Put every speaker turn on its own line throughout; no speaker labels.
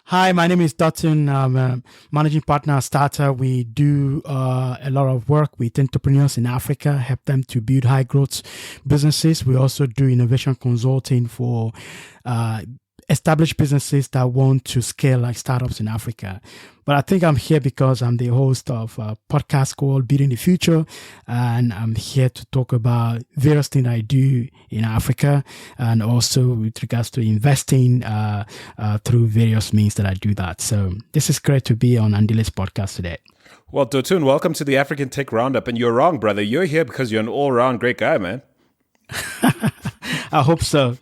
Hi, my name is Dotun. I'm a managing partner at Starta. We do a lot of work with entrepreneurs in Africa, help them to build high growth businesses. We also do innovation consulting for uh, established businesses that want to scale like startups in Africa. But I think I'm here because I'm the host of a podcast called Building the Future. And I'm here to talk about various things I do in Africa and also with regards to investing through various means that I do that. So this is great to be on Andile's podcast today.
Well, Dotun, welcome to the African Tech Roundup. And you're wrong, brother. You're here because you're an all-round great guy, man.
I hope so.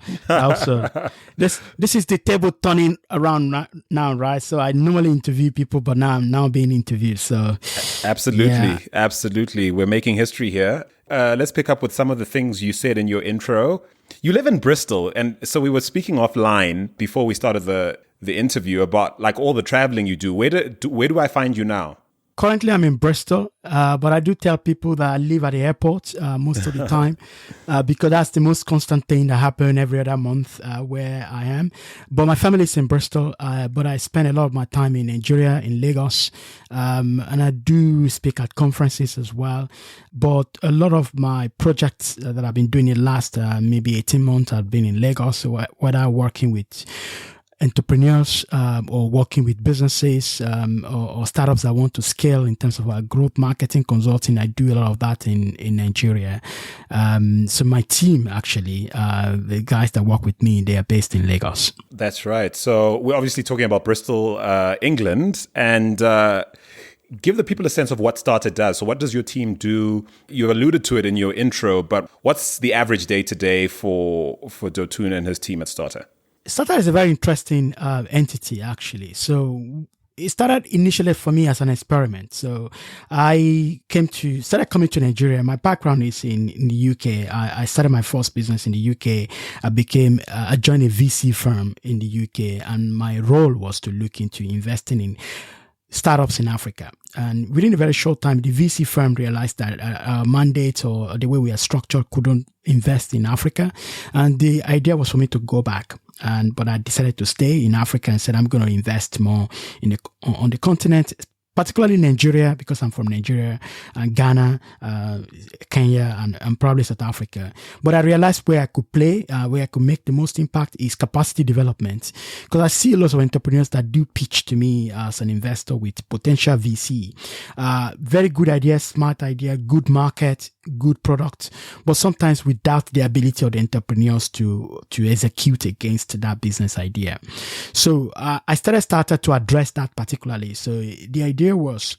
This is the table turning around now, right? So I normally interview people, but now I'm now being interviewed. So
Absolutely. We're making history here. Let's pick up with some of the things you said in your intro. You live in Bristol, and so we were speaking offline before we started the interview about like all the traveling you do. Where do I find you now?
Currently, I'm in Bristol, but I do tell people that I live at the airport most of the time because that's the most constant thing that happens every other month where I am. But my family is in Bristol, but I spend a lot of my time in Nigeria, in Lagos, and I do speak at conferences as well. But a lot of my projects that I've been doing in the last maybe 18 months have been in Lagos, whether working with entrepreneurs or working with businesses or startups that want to scale in terms of our growth marketing consulting. I do a lot of that in Nigeria. So my team, actually, the guys that work with me, they are based in Lagos.
That's right. So we're obviously talking about Bristol, England, and give the people a sense of what Starta does. So what does your team do? You alluded to it in your intro, but what's the average day-to-day for Dotun and his team at Starta?
Starta is a very interesting entity, actually. So it started initially for me as an experiment. So I started coming to Nigeria. My background is in the UK. I started my first business in the UK. I joined a VC firm in the UK, and my role was to look into investing in startups in Africa. And within a very short time, the VC firm realized that our mandate or the way we are structured couldn't invest in Africa. And the idea was for me to go back. But I decided to stay in Africa and said, I'm going to invest more on the continent, particularly Nigeria, because I'm from Nigeria, and Ghana, Kenya, and probably South Africa. But I realized where I could play, where I could make the most impact is capacity development. Because I see lots of entrepreneurs that do pitch to me as an investor with potential VC. Very good idea, smart idea, good market, good product, but sometimes we doubt the ability of the entrepreneurs to execute against that business idea. So I started to address that particularly. So the idea was,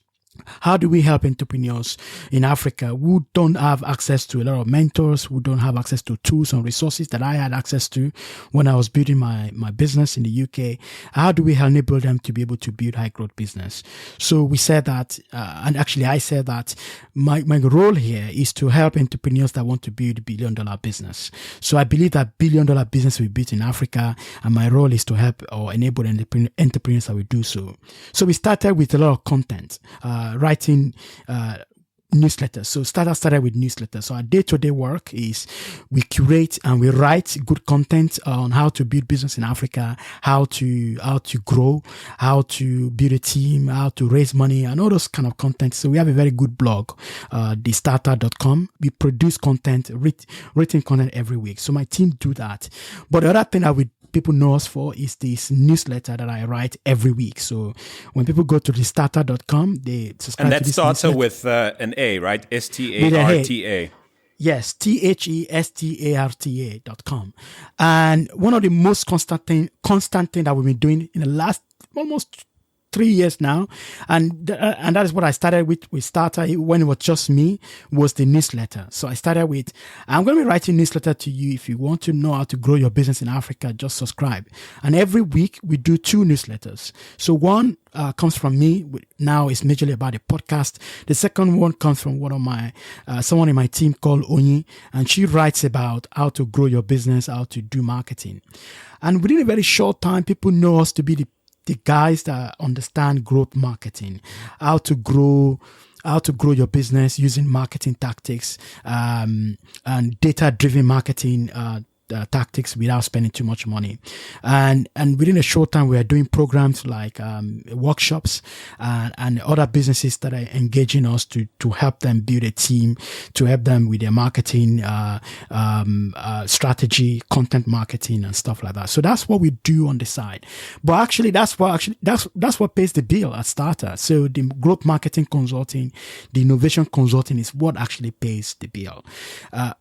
how do we help entrepreneurs in Africa who don't have access to a lot of mentors, who don't have access to tools and resources that I had access to when I was building my business in the UK? How do we enable them to be able to build high growth business? So we said that, and actually I said that my role here is to help entrepreneurs that want to build $1 billion business. So I believe that $1 billion business will be built in Africa, and my role is to help or enable entrepreneurs that will do so. So we started with a lot of content, writing newsletters. So started with newsletters. So our day-to-day work is we curate and we write good content on how to build business in Africa, how to grow, how to build a team, how to raise money, and all those kind of content. So we have a very good blog, thestarter.com. We produce content, written content every week. So my team do that. But the other thing that people know us for is this newsletter that I write every week. So when people go to thestarter.com, they subscribe to this
starts
newsletter.
with an A, right? STARTA.
Yes, THESTARTA.com. And one of the most constant thing that we've been doing in the last almost 3 years now, and that is what I started with Starta when it was just me, was the newsletter. So I started with, I'm going to be writing newsletter to you. If you want to know how to grow your business in Africa, just subscribe. And every week we do 2 newsletters. So one comes from me. Now it's majorly about a podcast. The second one comes from one of my someone in my team called Onyi, and she writes about how to grow your business, how to do marketing. And within a very short time, people know us to be the guys that understand growth marketing, how to grow your business using marketing tactics and data-driven marketing tactics without spending too much money. And within a short time, we are doing programs like workshops and other businesses that are engaging us to help them build a team, to help them with their marketing strategy, content marketing, and stuff like that. So that's what we do on the side. But actually, that's what pays the bill at Starta. So the growth marketing consulting, the innovation consulting is what actually pays the bill.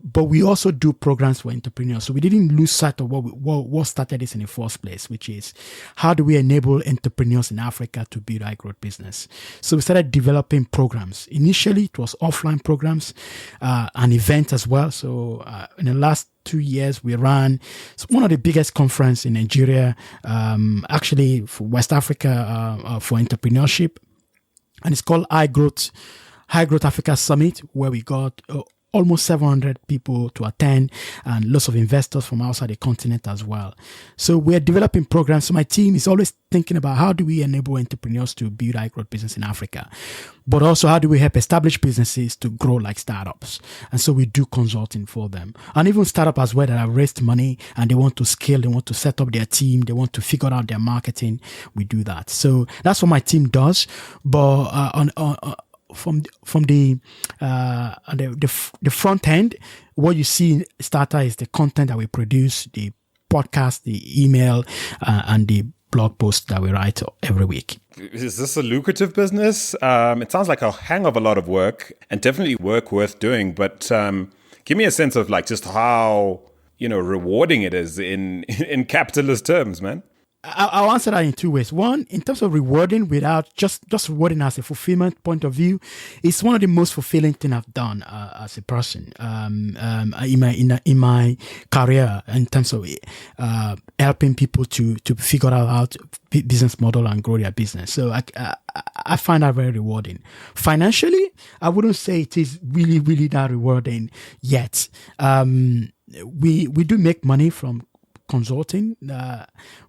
But we also do programs for entrepreneurs. So we didn't lose sight of what started this in the first place, which is how do we enable entrepreneurs in Africa to build high growth business. So we started developing programs. Initially, it was offline programs, an event as well. So in the last 2 years, we ran one of the biggest conference in Nigeria, actually for West Africa, for entrepreneurship. And it's called High Growth Africa Summit, where we got almost 700 people to attend and lots of investors from outside the continent as well. So we're developing programs. So my team is always thinking about how do we enable entrepreneurs to build high growth business in Africa, but also how do we help established businesses to grow like startups. And so we do consulting for them, and even startups as well that have raised money and they want to scale, they want to set up their team, they want to figure out their marketing. We do that. So that's what my team does. But from the front end, what you see in Starta is the content that we produce, the podcast, the email, and the blog post that we write every week.
Is this a lucrative business? It sounds like a hang of a lot of work, and definitely work worth doing. But give me a sense of like just how rewarding it is in capitalist terms, man.
I'll answer that in two ways. One, in terms of rewarding, without just rewarding as a fulfillment point of view, it's one of the most fulfilling things I've done as a person in my career, in terms of helping people to figure out how to business model and grow their business. So I find that very rewarding. Financially, I wouldn't say it is really, really that rewarding yet. We do make money from consulting.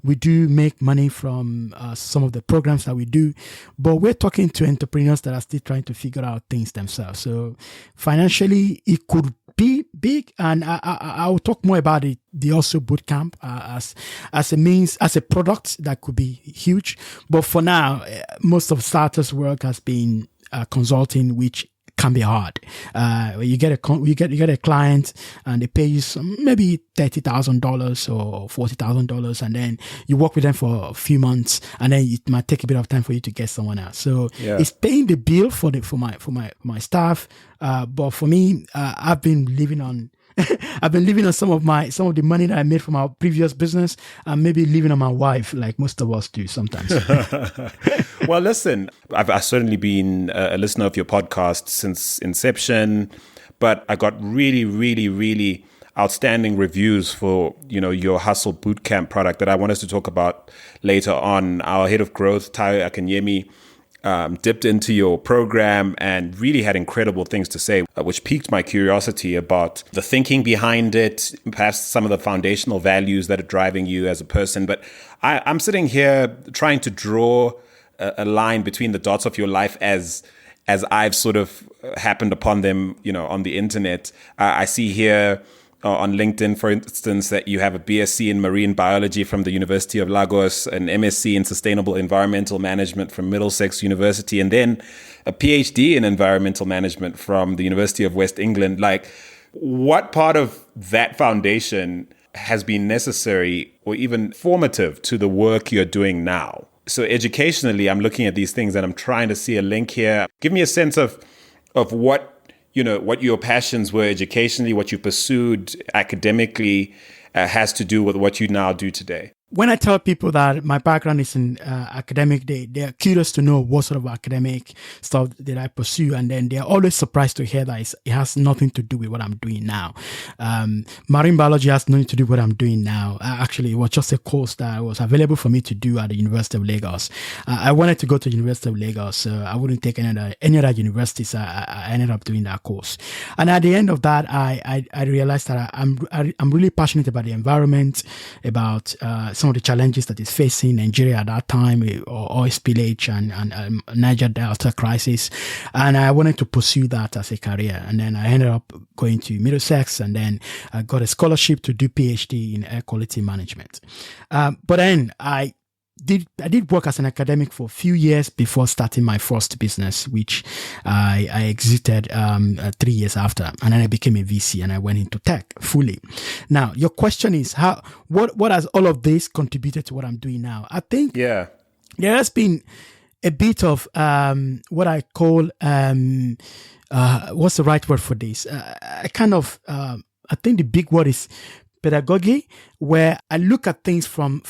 We do make money from some of the programs that we do, but we're talking to entrepreneurs that are still trying to figure out things themselves. So financially, it could be big, and I will talk more about it. The also bootcamp as a means, as a product that could be huge. But for now, most of Starta's work has been consulting, which can be hard. You get a client and they pay you maybe $30,000 or $40,000, and then you work with them for a few months, and then it might take a bit of time for you to get someone else. So it's paying the bill for my staff. But for me, I've been living on some of the money that I made from our previous business, and maybe living on my wife, like most of us do sometimes.
Well, listen, I've certainly been a listener of your podcast since inception, but I got really, really, really outstanding reviews for your Hustle Bootcamp product that I want us to talk about later on. Our head of growth, Tayo Akanyemi, dipped into your program and really had incredible things to say, which piqued my curiosity about the thinking behind it, perhaps some of the foundational values that are driving you as a person. But I'm sitting here trying to draw a line between the dots of your life as I've sort of happened upon them, on the internet. I see here on LinkedIn, for instance, that you have a BSc in marine biology from the University of Lagos, an MSc in sustainable environmental management from Middlesex University, and then a PhD in environmental management from the University of West England. Like, what part of that foundation has been necessary or even formative to the work you're doing now? So educationally, I'm looking at these things and I'm trying to see a link here. Give me a sense of what your passions were educationally, what you pursued academically has to do with what you now do today.
When I tell people that my background is in academic, they're curious to know what sort of academic stuff that I pursue. And then they're always surprised to hear that it has nothing to do with what I'm doing now. Marine biology has nothing to do with what I'm doing now. Actually, it was just a course that was available for me to do at the University of Lagos. I wanted to go to the University of Lagos, so I wouldn't take any other universities. I ended up doing that course. And at the end of that, I realized that I'm really passionate about the environment, about some of the challenges that is facing Nigeria at that time, oil spillage and Niger Delta crisis. And I wanted to pursue that as a career. And then I ended up going to Middlesex, and then I got a scholarship to do PhD in air quality management. But then I did work as an academic for a few years before starting my first business, which I exited 3 years after, and then I became a VC and I went into tech fully. Now, your question is what has all of this contributed to what I'm doing now? I think there has been a bit of what I call what's the right word for this? I think the big word is pedagogy, where I look at things from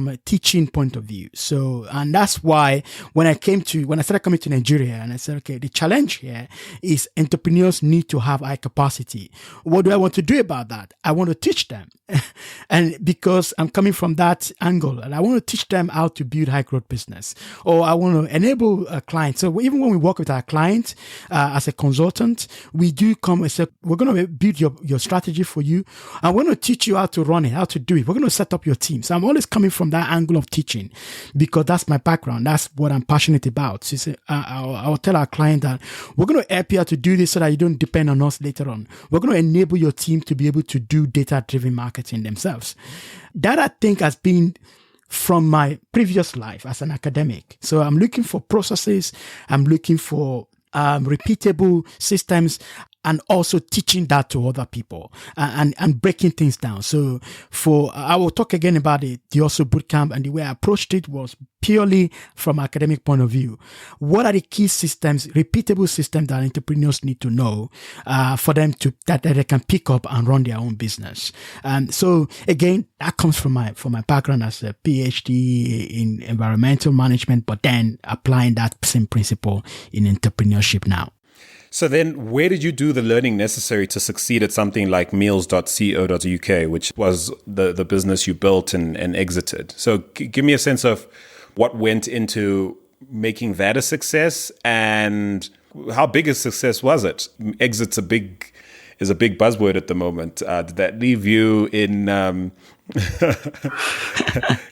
a teaching point of view. So, and that's why when I started coming to Nigeria, and I said, okay, the challenge here is entrepreneurs need to have high capacity. What do I want to do about that? I want to teach them. And because I'm coming from that angle, and I want to teach them how to build high growth business, or I want to enable a client. So even when we work with our client as a consultant, we do come and say, we're going to build your strategy for you. I want to teach you how to run it, how to do it. We're going to set up your team. So I'm always coming from that angle of teaching, because that's my background. That's what I'm passionate about. So I'll tell our client that we're going to help you how to do this so that you don't depend on us later on. We're going to enable your team to be able to do data-driven marketing themselves. That, I think, has been from my previous life as an academic. So I'm looking for processes. I'm looking for repeatable systems, and also teaching that to other people and breaking things down. So I will talk again about the also bootcamp, and the way I approached it was purely from an academic point of view. What are the key systems, repeatable systems that entrepreneurs need to know for them that they can pick up and run their own business? And so again, that comes from my background as a PhD in environmental management, but then applying that same principle in entrepreneurship now.
So then where did you do the learning necessary to succeed at something like meals.co.uk, which was the business you built and exited? So give me a sense of what went into making that a success, and how big a success was it? Exit's a big buzzword at the moment. Did that leave you in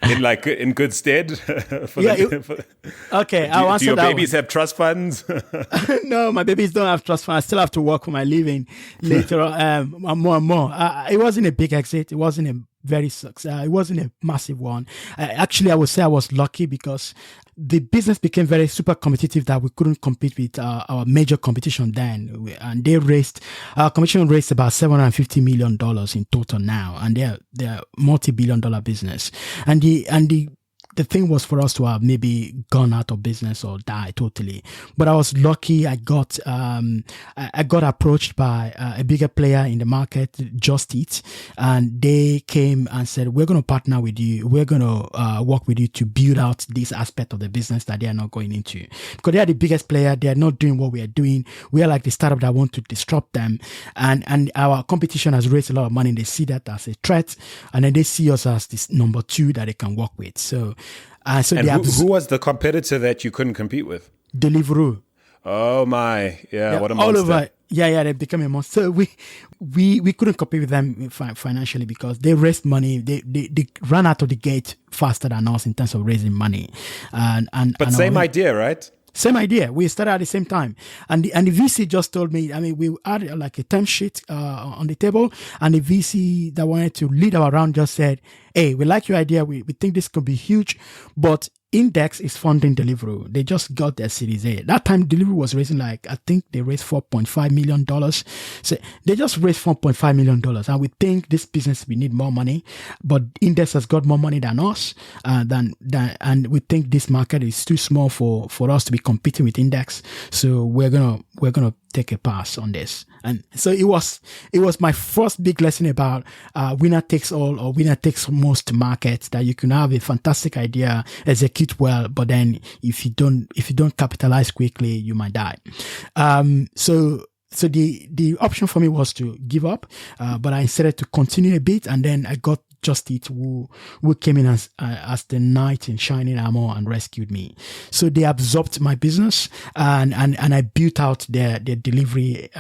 in good stead?
Okay, I'll answer that.
Do your babies have trust funds?
No, my babies don't have trust funds. I still have to work for my living later on, more and more. It wasn't a big exit. It wasn't a very success. It wasn't a massive one. Actually, I would say I was lucky, because the business became very super competitive that we couldn't compete with our major competition then. And our competition raised about $750 million in total now. And they're multi-billion-dollar business. And the thing was for us to have maybe gone out of business or die totally. But I was lucky. I got approached by a bigger player in the market, Just Eat, and they came and said, we're going to partner with you. We're going to work with you to build out this aspect of the business that they are not going into. Because they are the biggest player. They are not doing what we are doing. We are like the startup that want to disrupt them. And our competition has raised a lot of money. They see that as a threat. And then they see us as this number two that they can work with. So
who was the competitor that you couldn't compete with?
Deliveroo.
Oh my, yeah, what a monster.
All over, they became a monster. So we couldn't compete with them financially, because they raised money. They ran out of the gate faster than us in terms of raising money. But
same idea, right?
Same idea. We started at the same time. And the VC just told me, we had like a term sheet on the table, and the VC that wanted to lead our round just said, hey, we like your idea. We think this could be huge, but Index is funding Deliveroo. They just got their Series A. That time, Deliveroo was raising I think they raised $4.5 million. So they just raised $4.5 million. And we think this business, we need more money, but Index has got more money than us. And we think this market is too small for us to be competing with Index. So we're gonna take a pass on this. And so it was my first big lesson about winner takes all or winner takes most markets, that you can have a fantastic idea, execute well, but then if you don't capitalize quickly, you might die. So the option for me was to give up, but I decided to continue a bit, and then I got Just Eat who came in as the knight in shining armor and rescued me. So they absorbed my business, and I built out their delivery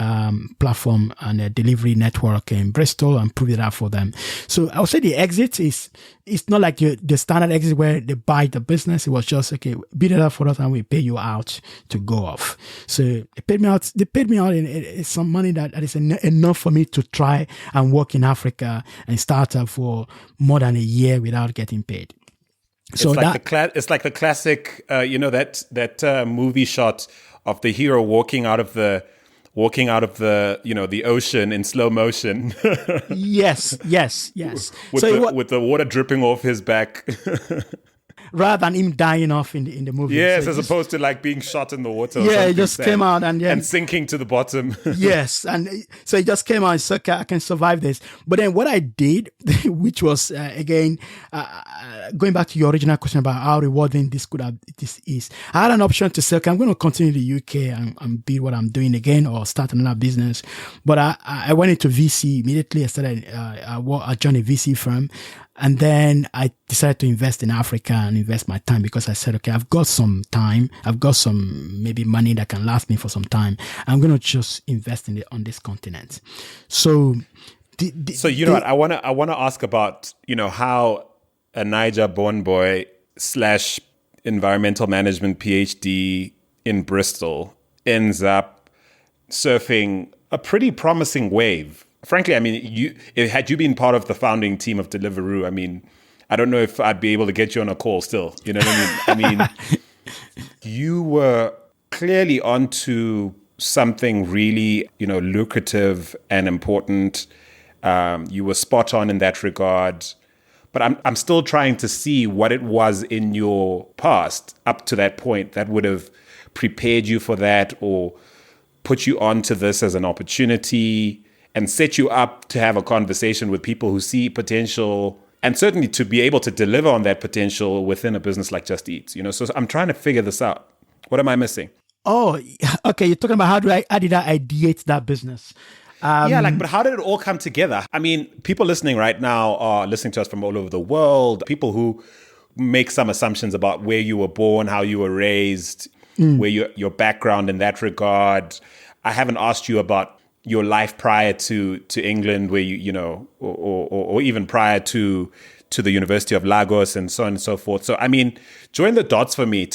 platform and their delivery network in Bristol and proved it out for them. So I would say the exit is, it's not like the standard exit where they buy the business. It was just, okay, build it up for us and we pay you out to go off. So they paid me out in some money that is enough for me to try and work in Africa and start up for more than a year without getting paid. So
it's like the classic, that movie shot of the hero walking out of the the ocean in slow motion.
Yes.
With the water dripping off his back.
Rather than him dying off in the movie.
Yes, so as opposed to like being shot in the water.
Yeah, he just came out and
sinking to the bottom.
Yes, and so he just came out and said, okay, I can survive this. But then what I did, which was again going back to your original question about how rewarding this is, I had an option to say, okay, I'm going to continue in the UK and be what I'm doing again or start another business. But I went into VC immediately. I started. I joined a VC firm. And then I decided to invest in Africa and invest my time because I said, okay, I've got some time. I've got some maybe money that can last me for some time. I'm going to just invest in it on this continent. So,
what I want to ask about, how a Niger-born boy / environmental management PhD in Bristol ends up surfing a pretty promising wave. Frankly, I mean, had you been part of the founding team of Deliveroo, I mean, I don't know if I'd be able to get you on a call still. You know what I mean? I mean, you were clearly onto something really, lucrative and important. You were spot on in that regard. But I'm still trying to see what it was in your past up to that point that would have prepared you for that or put you onto this as an opportunity and set you up to have a conversation with people who see potential and certainly to be able to deliver on that potential within a business like Just Eat. So I'm trying to figure this out. What am I missing?
Oh, okay. You're talking about how did I ideate that business?
But how did it all come together? I mean, people listening right now are listening to us from all over the world, people who make some assumptions about where you were born, how you were raised, where your background in that regard. I haven't asked you about your life prior to England, where or even prior to the University of Lagos and so on and so forth. So, I mean, join the dots for me.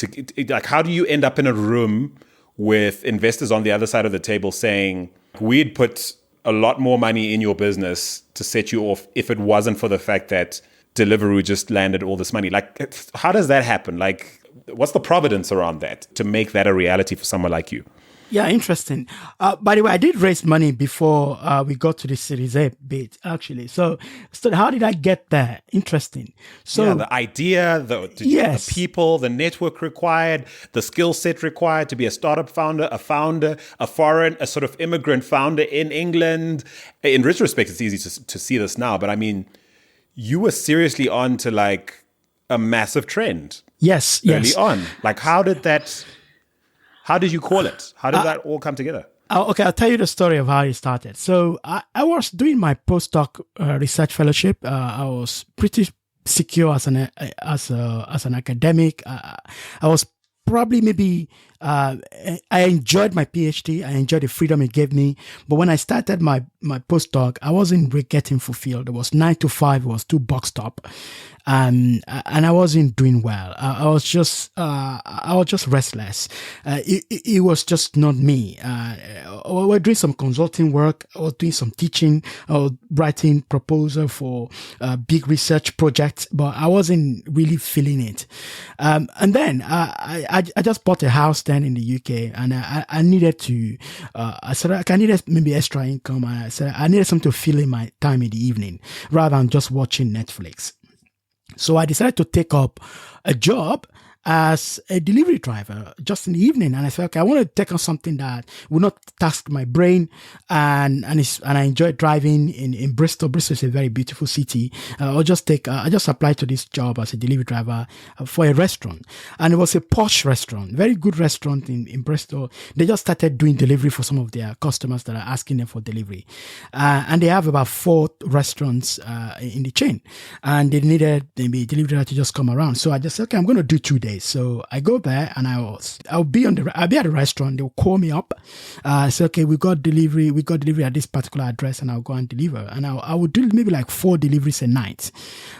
Like, how do you end up in a room with investors on the other side of the table saying, we'd put a lot more money in your business to set you off if it wasn't for the fact that Deliveroo just landed all this money? Like, how does that happen? Like, what's the providence around that to make that a reality for someone like you?
Yeah, interesting. By the way, I did raise money before we got to the Series A bit, actually. So how did I get there? Interesting. So
the idea, the people, the network required, the skill set required to be a startup founder, a foreign, a sort of immigrant founder in England. In retrospect, it's easy to see this now, but I mean, you were seriously on to like a massive trend.
Yes.
Early on. Like, how did you call it? How did that all come together?
Okay, I'll tell you the story of how it started. So I was doing my postdoc research fellowship. I was pretty secure as an academic. I was probably maybe I enjoyed my PhD. I enjoyed the freedom it gave me. But when I started my postdoc, I wasn't really getting fulfilled. It was 9 to 5. It was too box stop. And I wasn't doing well. I was just restless. It was just not me. We were doing some consulting work. I was doing some teaching. I was writing proposal for big research projects, but I wasn't really feeling it. And then I just bought a house then in the UK, and I needed to. I said I needed maybe extra income. And I said I needed something to fill in my time in the evening rather than just watching Netflix. So I decided to take up a job as a delivery driver just in the evening. And I said, okay, I want to take on something that will not task my brain. And I enjoy driving in Bristol. Bristol is a very beautiful city. I just applied to this job as a delivery driver for a restaurant. And it was a posh restaurant, very good restaurant in Bristol. They just started doing delivery for some of their customers that are asking them for delivery. And they have about 4 restaurants in the chain. And they needed maybe a delivery driver to just come around. So I just said, okay, I'm going to do 2 days. So I go there and I'll be at the restaurant. They'll call me up. Say, okay, we got delivery at this particular address, and I'll go and deliver. And I would do maybe like 4 deliveries a night.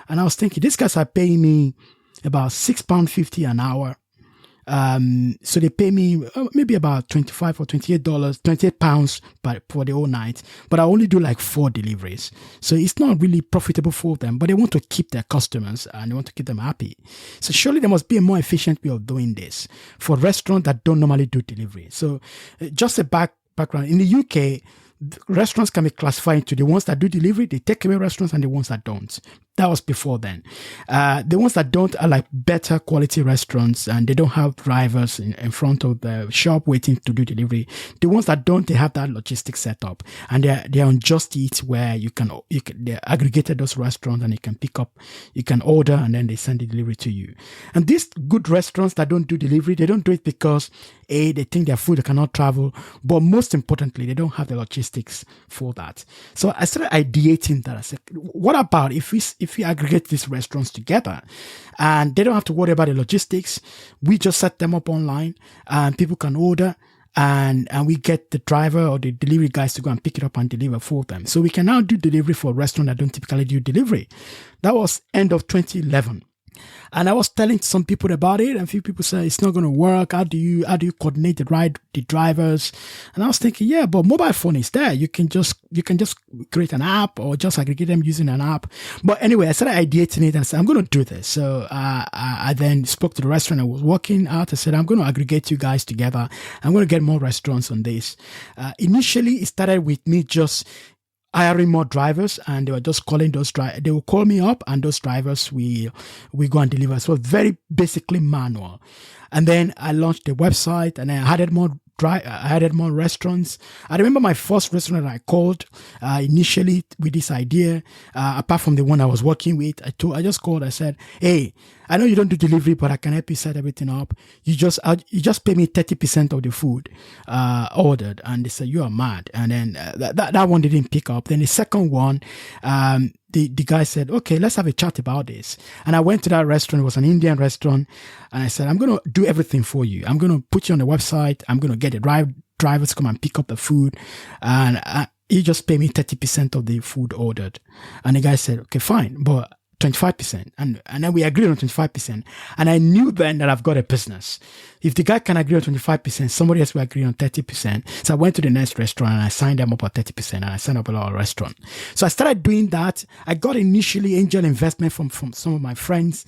And I was thinking, these guys are paying me about £6.50 an hour. So they pay me maybe about $25 or £28 for the whole night, but I only do like 4 deliveries. So it's not really profitable for them, but they want to keep their customers and they want to keep them happy. So surely there must be a more efficient way of doing this for restaurants that don't normally do delivery. So just a background in the UK, restaurants can be classified into the ones that do delivery, the takeaway restaurants, and the ones that don't. That was before then. The ones that don't are like better quality restaurants, and they don't have drivers in front of the shop waiting to do delivery. The ones that don't, they have that logistics set up, and they're on Just Eat, where they aggregated those restaurants, and you can order, and then they send the delivery to you. And these good restaurants that don't do delivery, they don't do it because they think their food cannot travel, but most importantly, they don't have the logistics for that. So I started ideating that. I said, what about if we aggregate these restaurants together and they don't have to worry about the logistics? We just set them up online and people can order, and we get the driver or the delivery guys to go and pick it up and deliver for them. So we can now do delivery for restaurants that don't typically do delivery. That was end of 2011. And I was telling some people about it, and a few people said it's not going to work. How do you coordinate the drivers? And I was thinking, yeah, but mobile phone is there. You can just create an app or just aggregate them using an app. But anyway, I started ideating it and I said, I'm going to do this. So I then spoke to the restaurant I was working at. I said, I'm going to aggregate you guys together. I'm going to get more restaurants on this. Initially, it started with me just hiring more drivers, and they were just calling those drivers. They will call me up, and those drivers we go and deliver. So very basically manual. And then I launched the website, and I added more restaurants. I remember my first restaurant that I called initially with this idea, apart from the one I was working with. I just called. I said, hey, I know you don't do delivery, but I can help you set everything up. You just pay me 30% of the food ordered. And they said, you are mad. And then that one didn't pick up. Then the second one, the guy said, okay, let's have a chat about this. And I went to that restaurant. It was an Indian restaurant. And I said, I'm going to do everything for you. I'm going to put you on the website. I'm going to get the drivers to come and pick up the food. And you just pay me 30% of the food ordered. And the guy said, okay, fine, but 25%. And then we agreed on 25%. And I knew then that I've got a business. If the guy can agree on 25%, somebody else will agree on 30%. So I went to the next restaurant and I signed them up at 30%, and I signed up a lot of restaurants. So I started doing that. I got initially angel investment from some of my friends.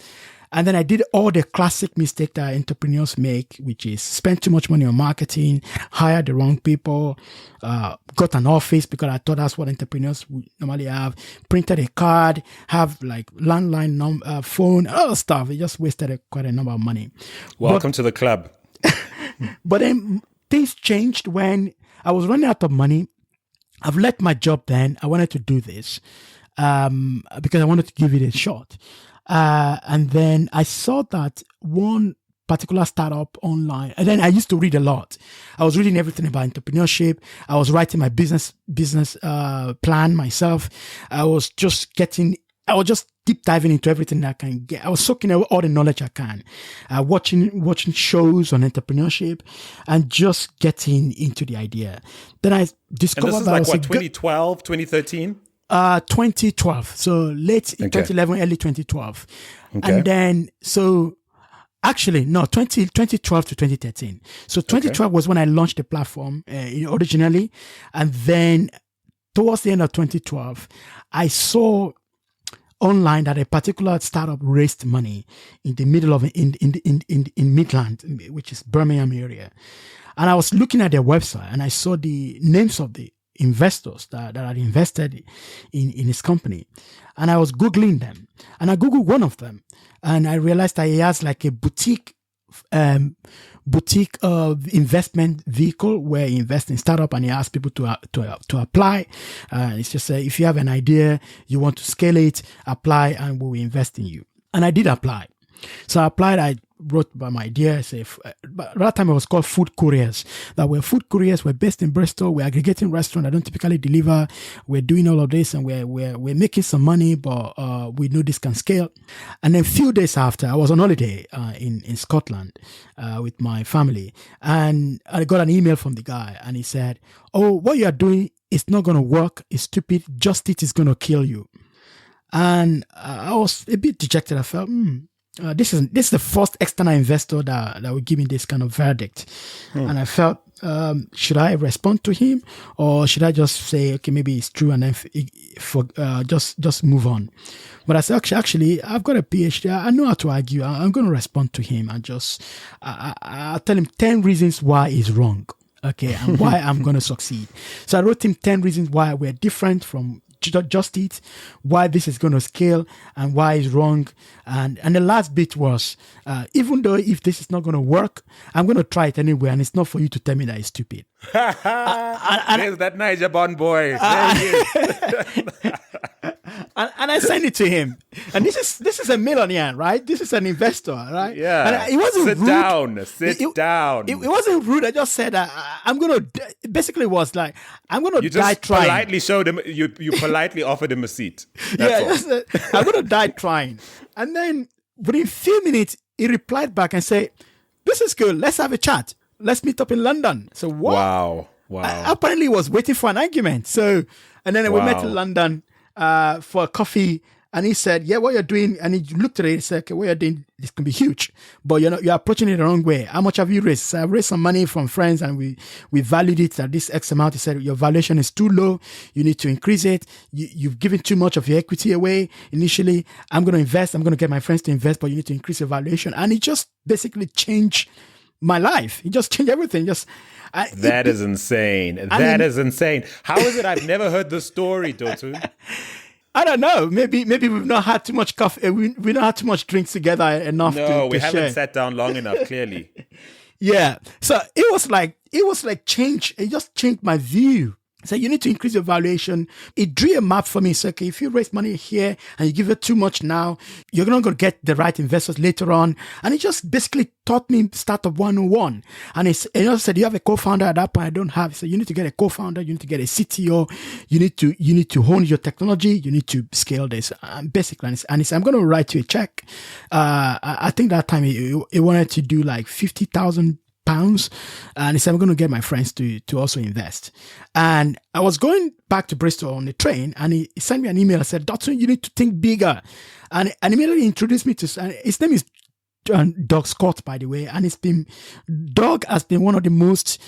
And then I did all the classic mistake that entrepreneurs make, which is spend too much money on marketing, hire the wrong people, got an office because I thought that's what entrepreneurs would normally have, printed a card, have like landline phone, all that stuff. It just wasted quite a number of money.
Welcome to the club.
But then things changed when I was running out of money. I've left my job then. I wanted to do this because I wanted to give it a shot. And then I saw that one particular startup online, and then I used to read a lot. I was reading everything about entrepreneurship. I was writing my business plan myself. I was just deep diving into everything that I can get. I was soaking up all the knowledge I can, watching shows on entrepreneurship, and just getting into the idea. Then I discovered
and this is
that
like 2012, 2013?
2012. So late 2011, early 2012. Okay. And then, so actually, no, 2012 to 2013. So 2012 was when I launched the platform originally. And then towards the end of 2012, I saw online that a particular startup raised money in the middle of, in Midland, which is Birmingham area. And I was looking at their website and I saw the names of the investors that had invested in his company, and I was Googling them, and I Googled one of them, and I realized that he has like a boutique boutique investment vehicle where he invests in startup and he asks people to apply. It's just if you have an idea, you want to scale it, apply and we'll invest in you. And I did apply. So I applied. I wrote about my idea. But at that time it was called food couriers. That we're food couriers. We're based in Bristol. We're aggregating restaurants. I don't typically deliver. We're doing all of this and we're making some money, but we know this can scale. And then a few days after, I was on holiday in Scotland with my family, and I got an email from the guy, and he said, "Oh, what you are doing is not going to work. It's stupid. Just it is going to kill you." And I was a bit dejected. I felt, this is the first external investor that would give me this kind of verdict. And I felt, should I respond to him or should I just say, okay, maybe it's true and then just move on? But I said, actually, I've got a PhD. I know how to argue. I'm going to respond to him and I'll tell him 10 reasons why he's wrong. Okay, and why I'm going to succeed. So I wrote him 10 reasons why we're different from Just Eat, why this is going to scale and why it's wrong. And the last bit was, even though if this is not going to work, I'm going to try it anyway. And it's not for you to tell me that it's stupid.
There's that Niger Bond boy. There he is.
And I sent it to him. And this is a millionaire, right? This is an investor, right?
Yeah.
And it wasn't
Sit
rude.
down. Sit down.
It wasn't rude. I just said, I'm going to, basically it was like, I'm going to die trying.
Politely showed him, you politely offered him a seat. That's all.
I'm going to die trying. And then within a few minutes, he replied back and said, this is good. Let's have a chat. Let's meet up in London. So what?
Wow.
I apparently was waiting for an argument. So, and then we met in London for a coffee. And he said, yeah, what you're doing, and he looked at it and said, okay, what you're doing, this can be huge, but you're approaching it the wrong way. How much have you raised? So I've raised some money from friends and we valued it at this X amount. He said, your valuation is too low. You need to increase it. You've given too much of your equity away initially. I'm going to invest. I'm going to get my friends to invest, but you need to increase your valuation. And it just basically changed my life. It just changed everything.
That is insane. That is insane. How is it I've never heard the story, Dotun?
I don't know. Maybe we've not had too much coffee. We not had too much drinks together enough.
No, we
to
haven't
share.
sat down long enough. Clearly.
Yeah. So it was like change. It just changed my view. So you need to increase your valuation. It drew a map for me. So okay, if you raise money here and you give it too much now, you're not going to get the right investors later on. And it just basically taught me Startup 101. And it also said, you have a co-founder at that point. I don't have. So you need to get a co-founder. You need to get a CTO. You need to hone your technology. You need to scale this. Basically, and it's, I'm going to write you a check. I think that time it wanted to do like 50,000 pounds, and he said, I'm going to get my friends to also invest. And I was going back to Bristol on the train, and he sent me an email. I said, Dotun, you need to think bigger. And immediately introduced me to, his name is Doug Scott, by the way, and Doug has been one of the most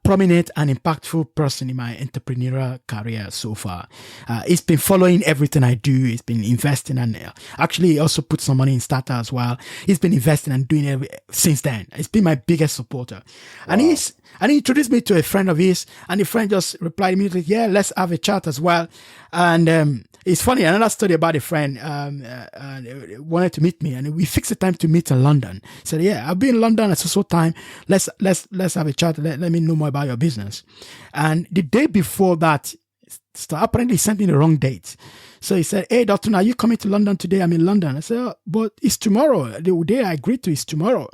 prominent and impactful person in my entrepreneurial career so far. He's been following everything I do. He's been investing, and actually he also put some money in Starta as well. He's been investing and doing it since then. He's been my biggest supporter. Wow. And he introduced me to a friend of his, and the friend just replied immediately, yeah, let's have a chat as well. And it's funny, another story about a friend wanted to meet me, and we fixed the time to meet in London. He said, yeah, I'll be in London at so time. Let's have a chat. Let me know more about your business. And the day before that, apparently he sent me the wrong date. So he said, hey, Dotun, are you coming to London today? I'm in London. I said, oh, but it's tomorrow. The day I agreed to is tomorrow.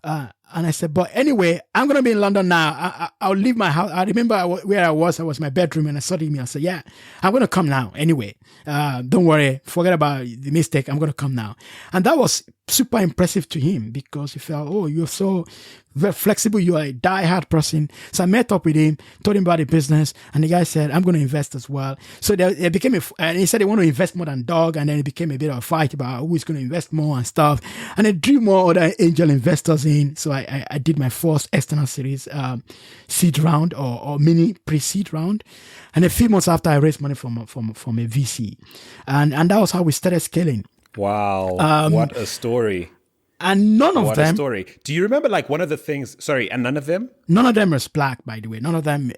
And I said, but anyway, I'm going to be in London now. I'll leave my house. I remember where I was. I was in my bedroom, and I saw the email. I said, yeah, I'm going to come now. Anyway, don't worry. Forget about the mistake. I'm going to come now. And that was super impressive to him because he felt, oh, you're so very flexible. You are a die-hard person. So I met up with him, told him about the business, and the guy said, I'm going to invest as well. So there became and he said they want to invest more than Dog, and then it became a bit of a fight about who is going to invest more and stuff. And it drew more other angel investors in. So I did my first external series seed round or mini pre-seed round. And a few months after, I raised money from a VC. And that was how we started scaling.
Wow. What a story.
And none of
What a
them,
story. Do you remember like one of the things? Sorry, and none of them?
none of them is black, by the way. None of them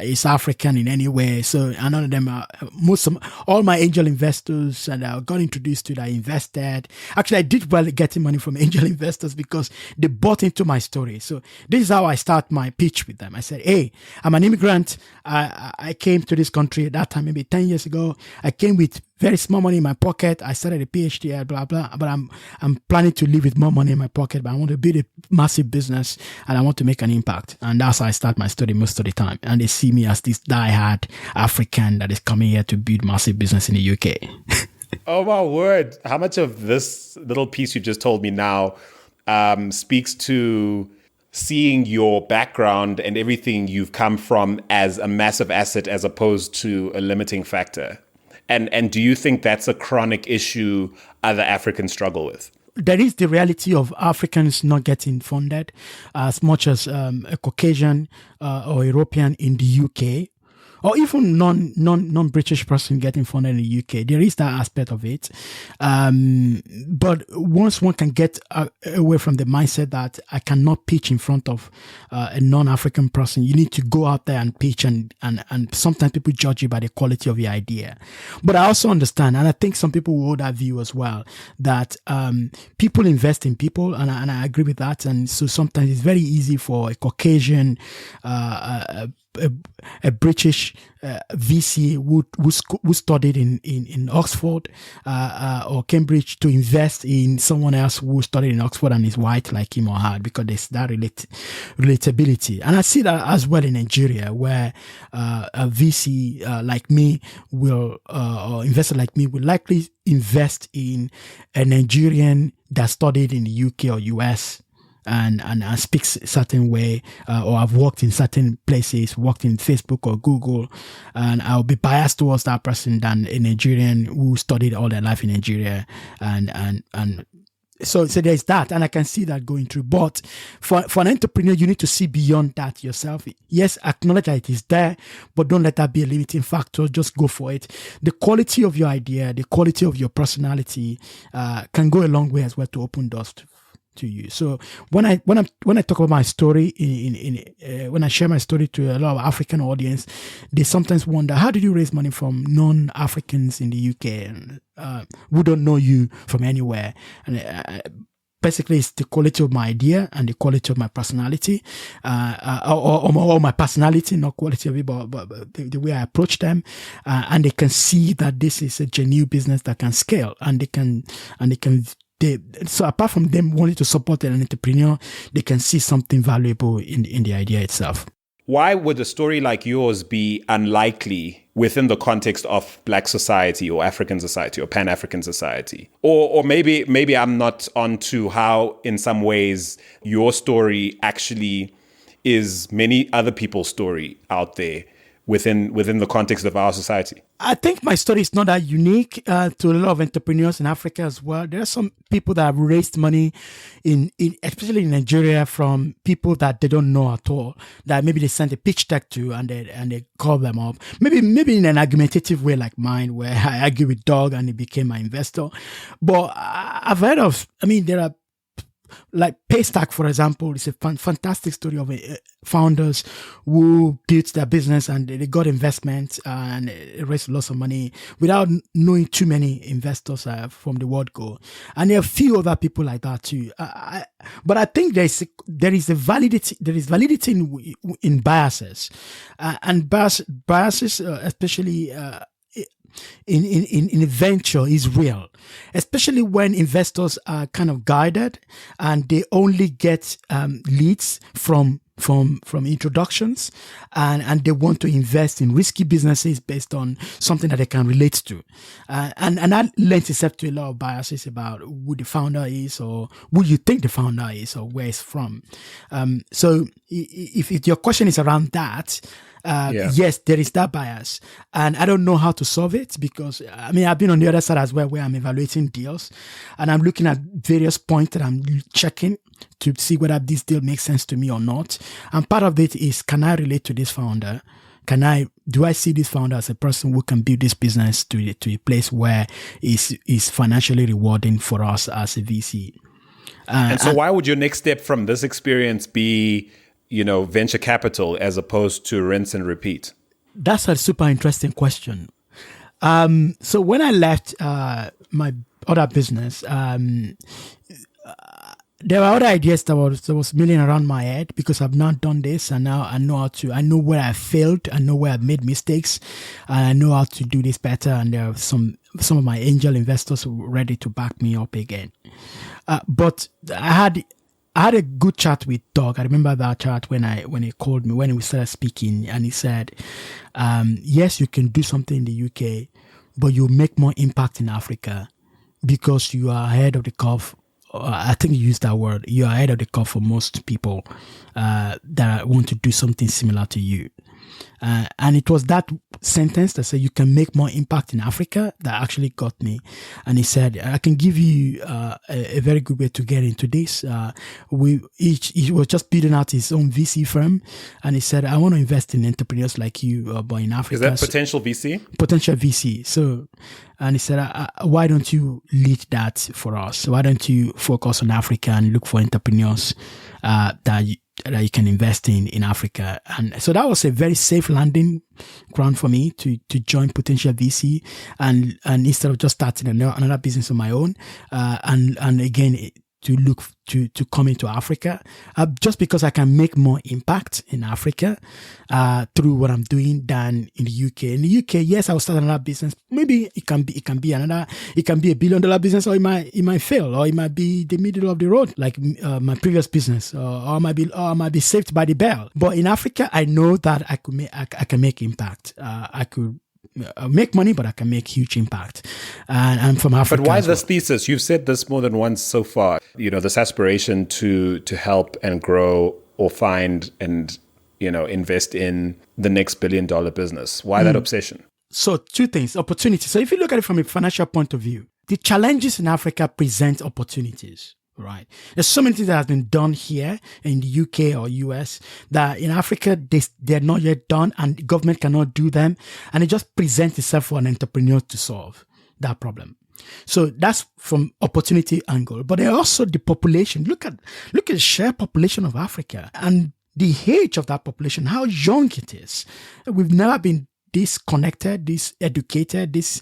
is African in any way. So, and none of them are, all my angel investors and I got introduced to that invested. Actually, I did well getting money from angel investors because they bought into my story. So this is how I start my pitch with them. I said, hey, I'm an immigrant. I came to this country at that time, maybe 10 years ago. I came with very small money in my pocket. I started a PhD, blah, blah, but I'm planning to live with more money in my pocket, but I want to build a massive business and I want to make an impact. And that's how I start my story most of the time. And they see me as this diehard African that is coming here to build massive business in the UK.
Oh my word. How much of this little piece you just told me now speaks to seeing your background and everything you've come from as a massive asset as opposed to a limiting factor? And do you think that's a chronic issue other Africans struggle with?
There is the reality of Africans not getting funded as much as a Caucasian or European in the UK, or even non-British person getting funded in the UK. There is that aspect of it. But once one can get away from the mindset that I cannot pitch in front of a non-African person, you need to go out there and pitch, and sometimes people judge you by the quality of your idea. But I also understand, and I think some people will hold that view as well, that people invest in people, and I agree with that. And so sometimes it's very easy for a Caucasian, a British VC who studied in Oxford or Cambridge to invest in someone else who studied in Oxford and is white like him or her, because there's that relatability. And I see that as well in Nigeria, where a VC like me will, or investor like me will likely invest in a Nigerian that studied in the UK or US and speaks a certain way, or I've worked in certain places, worked in Facebook or Google, and I'll be biased towards that person than a Nigerian who studied all their life in Nigeria. And so there's that, and I can see that going through. But for an entrepreneur, you need to see beyond that yourself. Yes, acknowledge that it is there, but don't let that be a limiting factor. Just go for it. The quality of your idea, the quality of your personality, can go a long way as well to open doors to you. So when I talk about my story when I share my story to a lot of African audience, they sometimes wonder, how did you raise money from non-Africans in the UK and who don't know you from anywhere? And basically, it's the quality of my idea and the quality of my personality, or my personality, not quality of it, but the way I approach them, and they can see that this is a genuine business that can scale, and they can. So apart from them wanting to support an entrepreneur, they can see something valuable in the idea itself.
Why would a story like yours be unlikely within the context of Black society or African society or Pan-African society? Or maybe I'm not onto how in some ways your story actually is many other people's story out there within the context of our society.
I think my story is not that unique to a lot of entrepreneurs in Africa as well. There are some people that have raised money especially in Nigeria, from people that they don't know at all, that maybe they sent a pitch deck to and they call them up. Maybe in an argumentative way like mine, where I argue with Doug and he became my investor. But I've heard of, there are, like Paystack, for example, is a fantastic story of founders who built their business and they got investment and raised lots of money without knowing too many investors from the word go. And there are a few other people like that too. But I think there is validity in biases, and biases, especially in a venture, is real, especially when investors are kind of guided and they only get leads from introductions, and they want to invest in risky businesses based on something that they can relate to, and that lends itself to a lot of biases about who the founder is or who you think the founder is or where it's from. So if your question is around that, yes, there is that bias, and I don't know how to solve it, because I've been on the other side as well, where I'm evaluating deals and I'm looking at various points that I'm checking to see whether this deal makes sense to me or not. And part of it is, can I relate to this founder? Do I see this founder as a person who can build this business to a place where is financially rewarding for us as a VC?
And so why would your next step from this experience be, venture capital as opposed to rinse and repeat?
That's a super interesting question. So when I left my other business, there were other ideas that was milling around my head because I've not done this, and now I know where I failed, I know where I made mistakes, and I know how to do this better. And there are some of my angel investors who were ready to back me up again. But I had a good chat with Doug. I remember that chat when he called me, when we started speaking, and he said, yes, you can do something in the UK, but you'll make more impact in Africa because you are ahead of the curve. I think you used that word. You are ahead of the curve for most people that want to do something similar to you. And it was that sentence that said you can make more impact in Africa that actually got me. And he said, I can give you a very good way to get into this. He was just building out his own VC firm. And he said, I want to invest in entrepreneurs like you, but in Africa.
Is that potential VC?
Potential VC. So, and he said, why don't you lead that for us? Why don't you focus on Africa and look for entrepreneurs that you can invest in Africa? And so that was a very safe landing ground for me to join potential VC and instead of just starting another business of my own, and again to look to come into Africa, just because I can make more impact in Africa through what I'm doing than in the UK. In the UK, yes, I will start another business. Maybe it can be $1 billion business, or it might fail, or it might be the middle of the road, like my previous business, or I might be saved by the bell. But in Africa, I know that I can make impact. I could make money, but I can make huge impact. And I'm from Africa.
But why this thesis? You've said this more than once so far. This aspiration to help and grow or find and invest in the next $1 billion business. Why that obsession?
So two things: opportunity. So if you look at it from a financial point of view, the challenges in Africa present opportunities. Right. There's so many things that have been done here in the UK or US that in Africa, they're not yet done and the government cannot do them. And it just presents itself for an entrepreneur to solve that problem. So that's from opportunity angle. But there also the population. Look at the sheer population of Africa and the age of that population, how young it is. We've never been this connected, this educated, this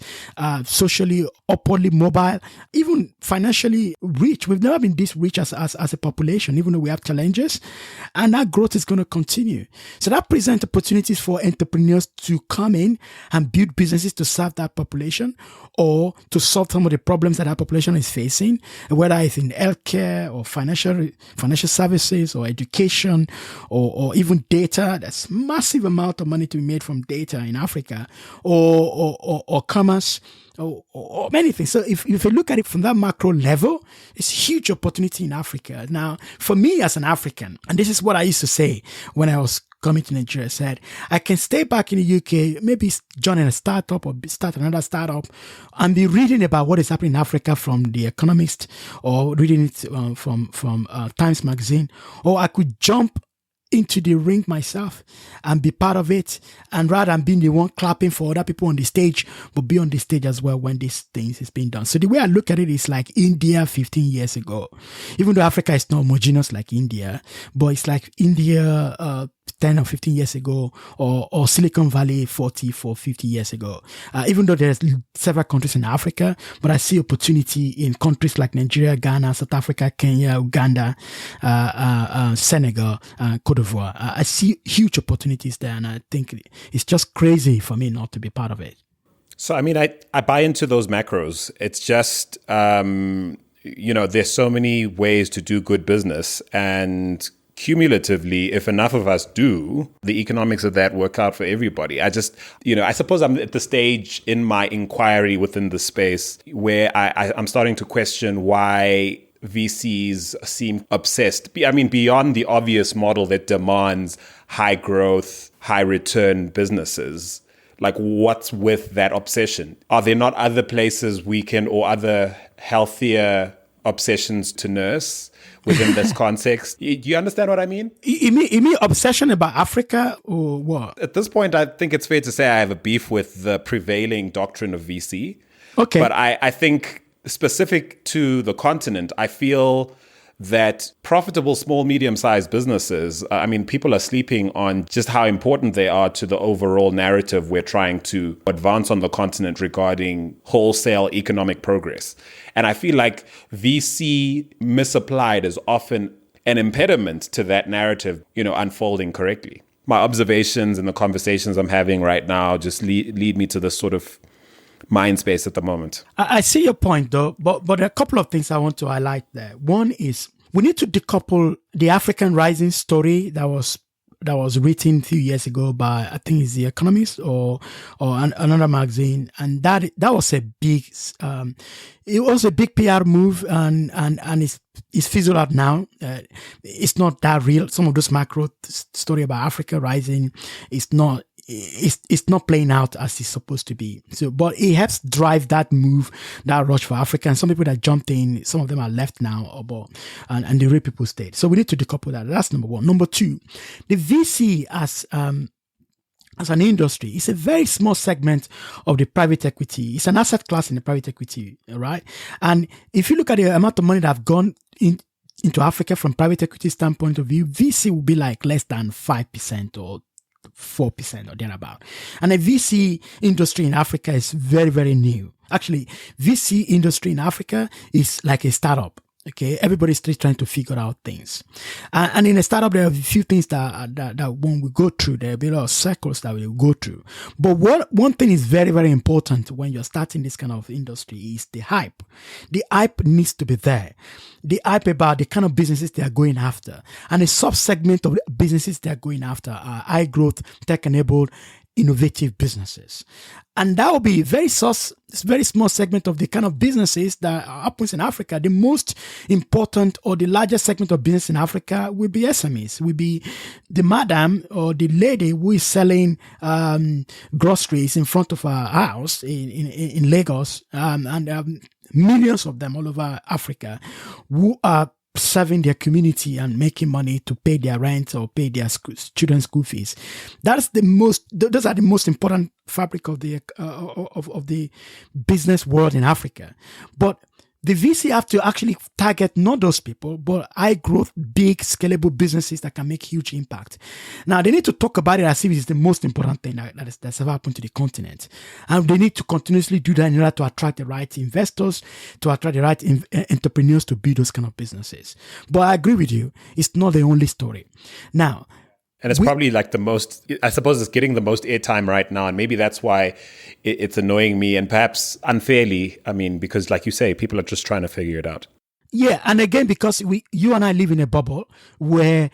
socially upwardly mobile, even financially rich. We've never been this rich as a population, even though we have challenges. And that growth is going to continue. So that presents opportunities for entrepreneurs to come in and build businesses to serve that population or to solve some of the problems that population is facing, whether it's in healthcare or financial services or education or even data. There's massive amount of money to be made from data in Africa or commerce or many things. So if you look at it from that macro level, it's huge opportunity in Africa. Now, for me as an African, and this is what I used to say when I was coming to Nigeria, I said, I can stay back in the UK, maybe join a startup or start another startup and be reading about what is happening in Africa from The Economist or reading it from Times Magazine, or I could jump into the ring myself and be part of it, and rather than being the one clapping for other people on the stage, but be on the stage as well when these things is being done. So the way I look at it is like India 15 years ago, even though Africa is not homogeneous like India, but it's like India 10 or 15 years ago, or Silicon Valley 50 years ago. Even though there's several countries in Africa, but I see opportunity in countries like Nigeria, Ghana, South Africa, Kenya, Uganda, Senegal, Cote d'Ivoire. I see huge opportunities there, and I think it's just crazy for me not to be part of it.
So, I mean, I buy into those macros. It's just, there's so many ways to do good business, and cumulatively, if enough of us do, the economics of that work out for everybody. I just, I suppose I'm at the stage in my inquiry within the space where I'm starting to question why VCs seem obsessed. I mean, beyond the obvious model that demands high growth, high return businesses, like what's with that obsession? Are there not other places we can, or other healthier obsessions to nurse within this context? Do you understand what I mean?
You mean obsession about Africa or what?
At this point, I think it's fair to say I have a beef with the prevailing doctrine of VC.
Okay.
But I think specific to the continent, I feel that profitable small, medium-sized businesses, I mean, people are sleeping on just how important they are to the overall narrative we're trying to advance on the continent regarding wholesale economic progress. And I feel like VC misapplied is often an impediment to that narrative, unfolding correctly. My observations and the conversations I'm having right now just lead me to this sort of mind space at the moment.
I see your point, though, but there are a couple of things I want to highlight there. One is we need to decouple the African rising story that was written a few years ago by, I think it's The Economist or another magazine, and that was a big it was a big PR move, and it's fizzled out now. It's not that real. Some of those macro story about Africa rising is not. It's not playing out as it's supposed to be. So, but it helps drive that move, that rush for Africa. And some people that jumped in, some of them are left now, and the real people stayed. So we need to decouple that. That's number one. Number two, the VC as an industry, it's a very small segment of the private equity. It's an asset class in the private equity, right? And if you look at the amount of money that have gone into Africa from private equity standpoint of view, VC will be like less than 5% or 4% or thereabout. And the VC industry in Africa is very, very new. Actually, VC industry in Africa is like a startup. Okay, everybody's still trying to figure out things, and in a startup there are a few things that when we go through, there will be a lot of circles that we will go through. But one thing is very, very important when you're starting this kind of industry is the hype. The hype needs to be there. The hype about the kind of businesses they are going after, and a sub-segment of the businesses they are going after are high growth, tech-enabled, innovative businesses. And that will be very small segment of the kind of businesses that happens in Africa. The most important or the largest segment of business in Africa will be SMEs, will be the madam or the lady who is selling groceries in front of her house in Lagos, and millions of them all over Africa who are serving their community and making money to pay their rent or pay their children's school fees. Those are the most important fabric of the business world in Africa. But the VC have to actually target not those people, but high growth, big, scalable businesses that can make huge impact. Now, they need to talk about it as if it's the most important thing that's ever happened to the continent. And they need to continuously do that in order to attract the right investors, to attract the right entrepreneurs to build those kind of businesses. But I agree with you. It's not the only story. Now,
and it's probably like the most, I suppose it's getting the most airtime right now. And maybe that's why it's annoying me, and perhaps unfairly. I mean, because like you say, people are just trying to figure it out.
Yeah. And again, because you and I live in a bubble where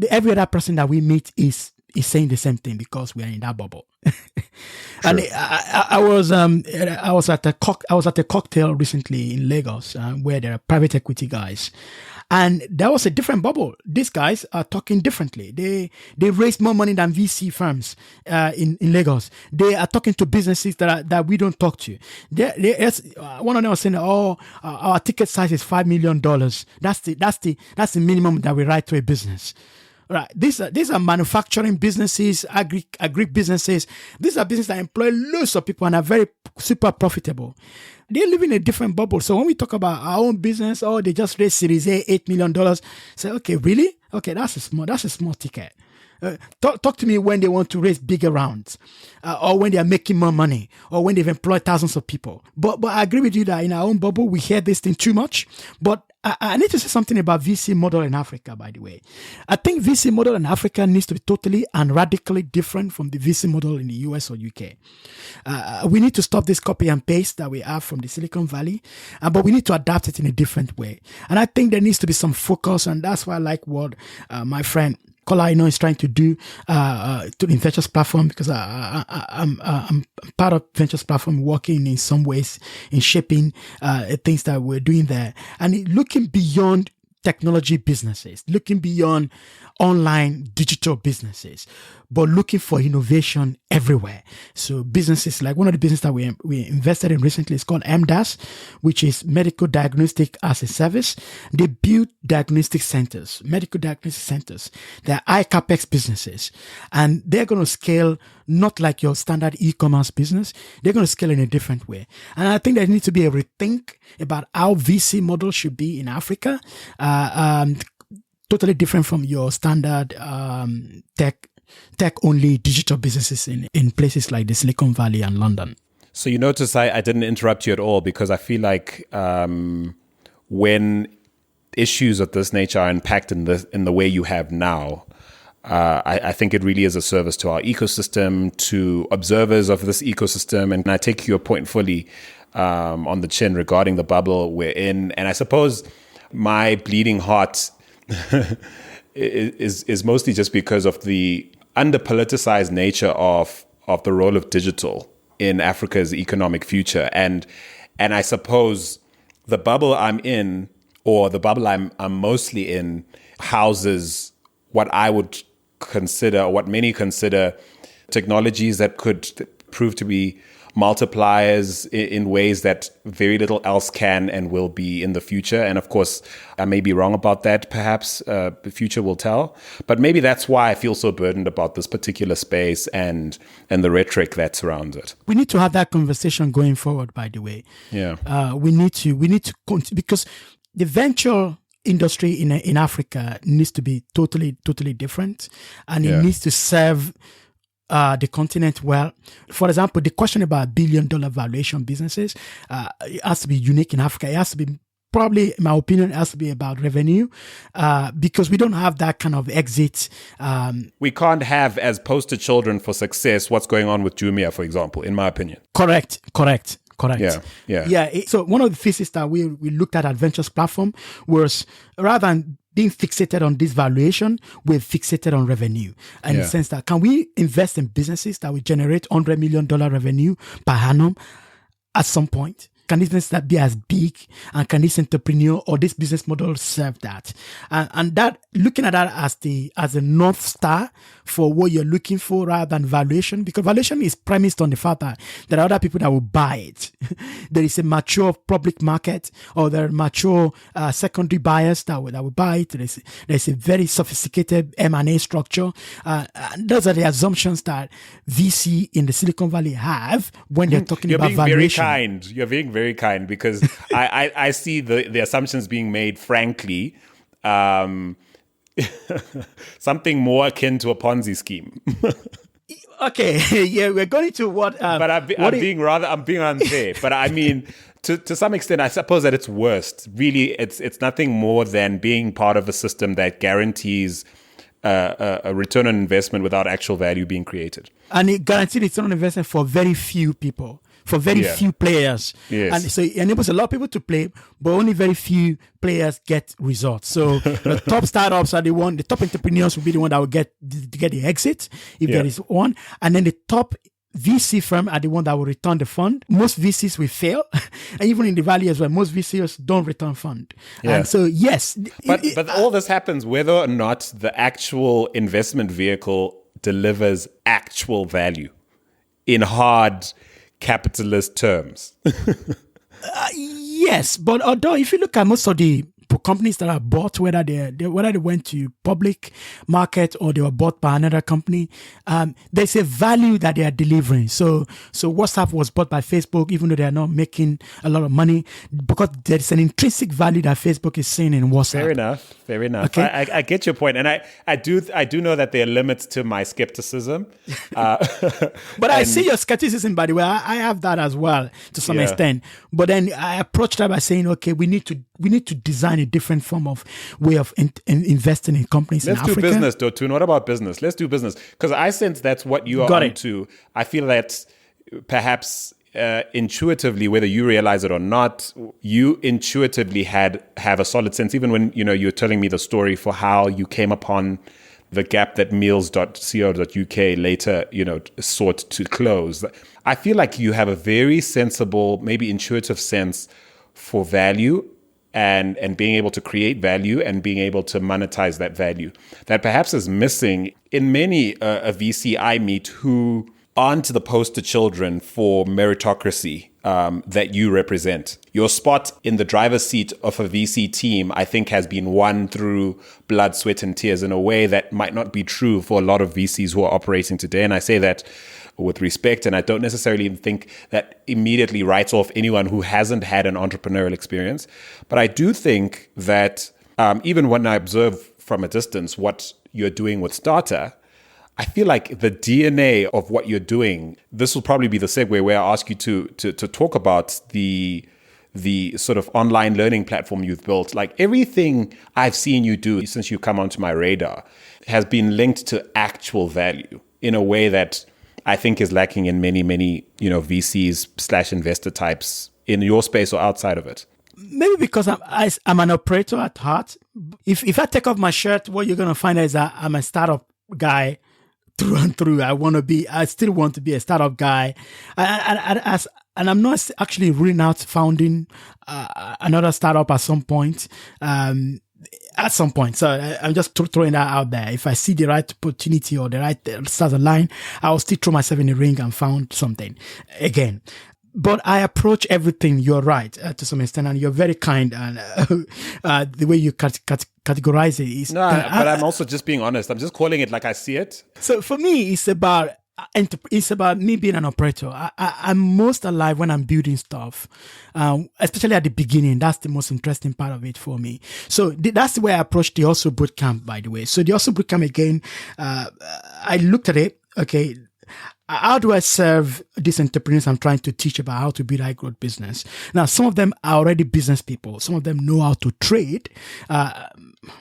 every other person that we meet is saying the same thing because we are in that bubble. And I was at a cocktail recently in Lagos where there are private equity guys. And there was a different bubble. These guys are talking differently. They raise more money than VC firms in Lagos. They are talking to businesses that we don't talk to. One of them was saying, our ticket size is $5 million. That's the minimum that we write to a business. Right. These are manufacturing businesses, agri businesses. These are businesses that employ loads of people and are very super profitable. They live in a different bubble. So when we talk about our own business, they just raised Series A, $8 million. Say, okay, really? Okay, that's a small ticket. Talk to me when they want to raise bigger rounds, or when they are making more money, or when they've employed thousands of people. But I agree with you that in our own bubble, we hear this thing too much. But I need to say something about VC model in Africa, by the way. I think VC model in Africa needs to be totally and radically different from the VC model in the US or UK. We need to stop this copy and paste that we have from the Silicon Valley, but we need to adapt it in a different way. And I think there needs to be some focus, and that's why I like what my friend Kola, is trying to do to the Ventures platform, because I'm part of Ventures platform, working in some ways in shaping things that we're doing there, and looking beyond technology businesses, looking beyond online digital businesses, but looking for innovation everywhere. So businesses like one of the businesses that we invested in recently is called MDAS, which is Medical Diagnostic as a Service. They build diagnostic centers, medical diagnostic centers. They're high capex businesses, and they're going to scale not like your standard e-commerce business. They're going to scale in a different way. And I think there needs to be a rethink about how VC model should be in Africa. Totally different from your standard tech only digital businesses in places like the Silicon Valley and London.
So you notice I didn't interrupt you at all, because I feel like when issues of this nature are unpacked in the way you have now, I think it really is a service to our ecosystem, to observers of this ecosystem. And I take your point fully on the chin regarding the bubble we're in. And I suppose my bleeding heart is mostly just because of the under-politicized nature of the role of digital in Africa's economic future. And I suppose the bubble I'm in, or the bubble I'm mostly in, houses what I would consider, or what many consider, technologies that could prove to be multipliers in ways that very little else can and will be in the future. And of course, I may be wrong about that. Perhaps the future will tell. But maybe that's why I feel so burdened about this particular space and the rhetoric that surrounds it.
We need to have that conversation going forward, by the way.
Yeah.
We need to because the venture industry in Africa needs to be totally different, and it needs to serve the continent well. For example, the question about billion-dollar valuation businesses, it has to be unique in Africa. It has to be, probably, in my opinion, it has to be about revenue, because we don't have that kind of exit.
We can't have as poster children for success what's going on with Jumia, for example, in my opinion.
Correct.
Yeah.
So one of the theses that we looked at Ventures platform was, rather than being fixated on this valuation, we're fixated on revenue. And in the sense that, can we invest in businesses that will generate $100 million revenue per annum at some point? Can this business be as big, and can this entrepreneur or this business model serve that? And that, looking at that as a North Star for what you're looking for, rather than valuation, because valuation is premised on the fact that there are other people that will buy it. There is a mature public market, or there are mature secondary buyers that will buy it. There's a very sophisticated M&A structure. And those are the assumptions that VC in the Silicon Valley have when they're talking about valuation.
You're being very kind, because I see the assumptions being made, frankly, something more akin to a Ponzi scheme.
Okay, yeah, we're going to what?
But I'm being unfair. But I mean, to some extent, I suppose that it's worst. Really, it's nothing more than being part of a system that guarantees a return on investment without actual value being created.
And it guaranteed return on investment for very few people, for very few players.
Yes.
And so it enables a lot of people to play, but only very few players get results. So the top startups are the top entrepreneurs will be the one that will get the exit, if there is one. And then the top VC firm are the one that will return the fund. Most VCs will fail. And even in the Valley as well, most VCs don't return fund. Yeah. And so, yes.
But all this happens whether or not the actual investment vehicle delivers actual value in hard capitalist terms.
Yes, but although if you look at most of the companies that are bought, whether they went to public market or they were bought by another company, there's a value that they are delivering. So WhatsApp was bought by Facebook, even though they are not making a lot of money, because there's an intrinsic value that Facebook is seeing in WhatsApp.
Fair enough. Okay. I get your point, and I do know that there are limits to my skepticism.
But I see your skepticism, by the way. I have that as well to some extent. But then I approach that by saying, okay, we need to design a different form of way of investing in companies in Africa.
Let's do business, Dotun. What about business? Let's do business, because I sense that's what you are onto. I feel that perhaps intuitively, whether you realize it or not, you intuitively have a solid sense, even when you're telling me the story for how you came upon the gap that meals.co.uk later sought to close. I feel like you have a very sensible, maybe intuitive sense for value and being able to create value and being able to monetize that value that perhaps is missing in many a VC I meet who aren't the poster children for meritocracy that you represent. Your spot in the driver's seat of a VC team, I think, has been won through blood, sweat, and tears in a way that might not be true for a lot of VCs who are operating today. And I say that with respect, and I don't necessarily think that immediately writes off anyone who hasn't had an entrepreneurial experience. But I do think that even when I observe from a distance what you're doing with Starta, I feel like the DNA of what you're doing, this will probably be the segue where I ask you to talk about the sort of online learning platform you've built. Like everything I've seen you do since you come onto my radar has been linked to actual value in a way that I think is lacking in many, VCs / investor types in your space or outside of it.
Maybe because I'm an operator at heart. If I take off my shirt, what you're going to find is that I'm a startup guy through and through. I still want to be a startup guy. And I'm not actually ruling out founding another startup at some point. So I'm just throwing that out there. If I see the right opportunity or the right stars align, I'll still throw myself in the ring and found something again. But I approach everything, you're right, to some extent, and you're very kind. And the way you categorize it is...
No, but I'm also just being honest. I'm just calling it like I see it.
So for me, it's about me being an operator. I'm most alive when I'm building stuff, especially at the beginning. That's the most interesting part of it for me. So that's the way I approach the Also Bootcamp, by the way. So the Also Bootcamp, again, I looked at it, okay, how do I serve these entrepreneurs I'm trying to teach about how to build high growth business? Now, some of them are already business people. Some of them know how to trade.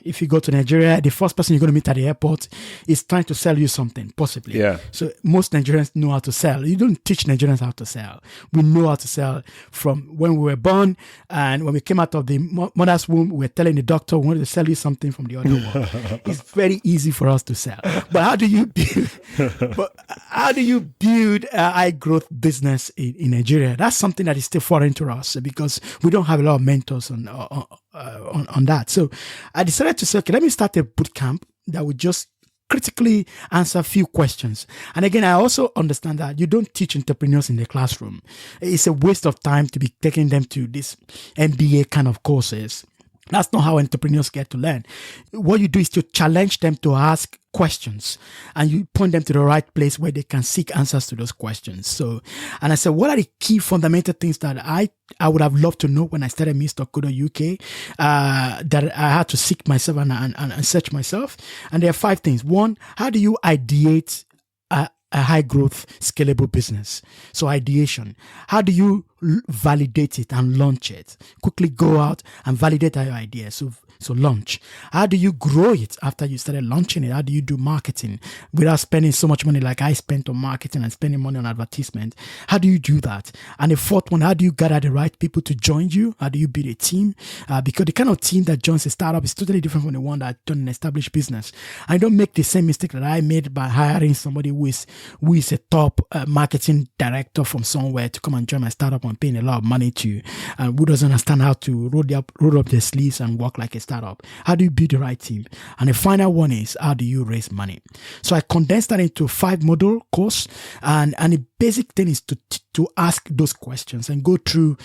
If you go to Nigeria, the first person you're going to meet at the airport is trying to sell you something, possibly.
Yeah.
So most Nigerians know how to sell. You don't teach Nigerians how to sell. We know how to sell from when we were born, and when we came out of the mother's womb, we were telling the doctor we wanted to sell you something from the other world. It's very easy for us to sell. But how do you build a high growth business in Nigeria? That's something that is still foreign to us because we don't have a lot of mentors on that. So I decided to say, okay, let me start a bootcamp that would just critically answer a few questions. And again, I also understand that you don't teach entrepreneurs in the classroom. It's a waste of time to be taking them to this MBA kind of courses. That's not how entrepreneurs get to learn. What you do is to challenge them to ask questions, and you point them to the right place where they can seek answers to those questions. So, and I said, what are the key fundamental things that I would have loved to know when I started Mr. Kodo UK, that I had to seek myself and search myself? And there are 5 things. 1, how do you ideate a high growth scalable business? So ideation. How do you validate it and launch it? Quickly go out and validate your idea. So launch. How do you grow it after you started launching it? How do you do marketing without spending so much money like I spent on marketing and spending money on advertisement? How do you do that? And the 4th one, how do you gather the right people to join you? How do you build a team? Because the kind of team that joins a startup is totally different from the one that joins an established business. I don't make the same mistake that I made by hiring somebody who is a top marketing director from somewhere to come and join my startup and paying a lot of money to, who doesn't understand how to roll up their sleeves and work like a startup. How do you build the right team? And the final one is, how do you raise money? So I condensed that into 5 module course, and the basic thing is to ask those questions and go through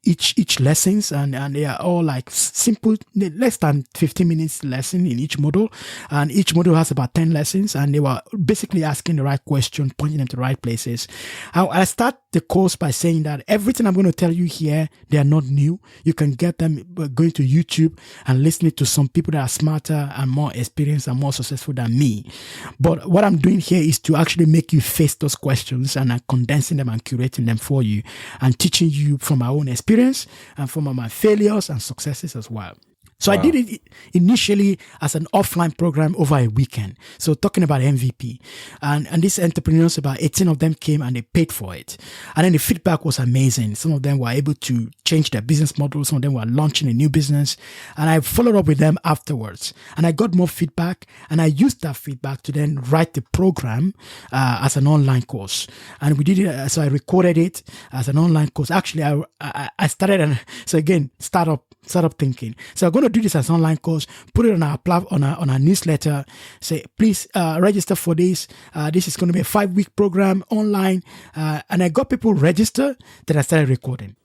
each lessons, and they are all like simple, less than 15 minutes lesson in each module, and each module has about 10 lessons, and they were basically asking the right question, pointing them to the right places. I start the course by saying that everything I'm going to tell you here, they are not new. You can get them going to YouTube and listening to some people that are smarter and more experienced and more successful than me. But what I'm doing here is to actually make you face those questions, and I'm condensing them and curating them for you and teaching you from my own experience and from my failures and successes as well. So wow. I did it initially as an offline program over a weekend. So talking about MVP, and these entrepreneurs, about 18 of them came and they paid for it. And then the feedback was amazing. Some of them were able to change their business model. Some of them were launching a new business, and I followed up with them afterwards, and I got more feedback, and I used that feedback to then write the program as an online course. And we did it. So I recorded it as an online course. Actually, I started, so again, startup startup thinking. So I'm going to do this as an online course, put it on on our newsletter, say, please register for this. This is going to be a 5-week program online. And I got people register, then I started recording.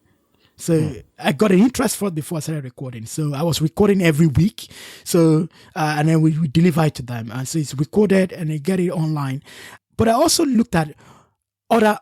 So I got an interest for it before I started recording. So I was recording every week. So, and then we deliver it to them. And so it's recorded and they get it online. But I also looked at other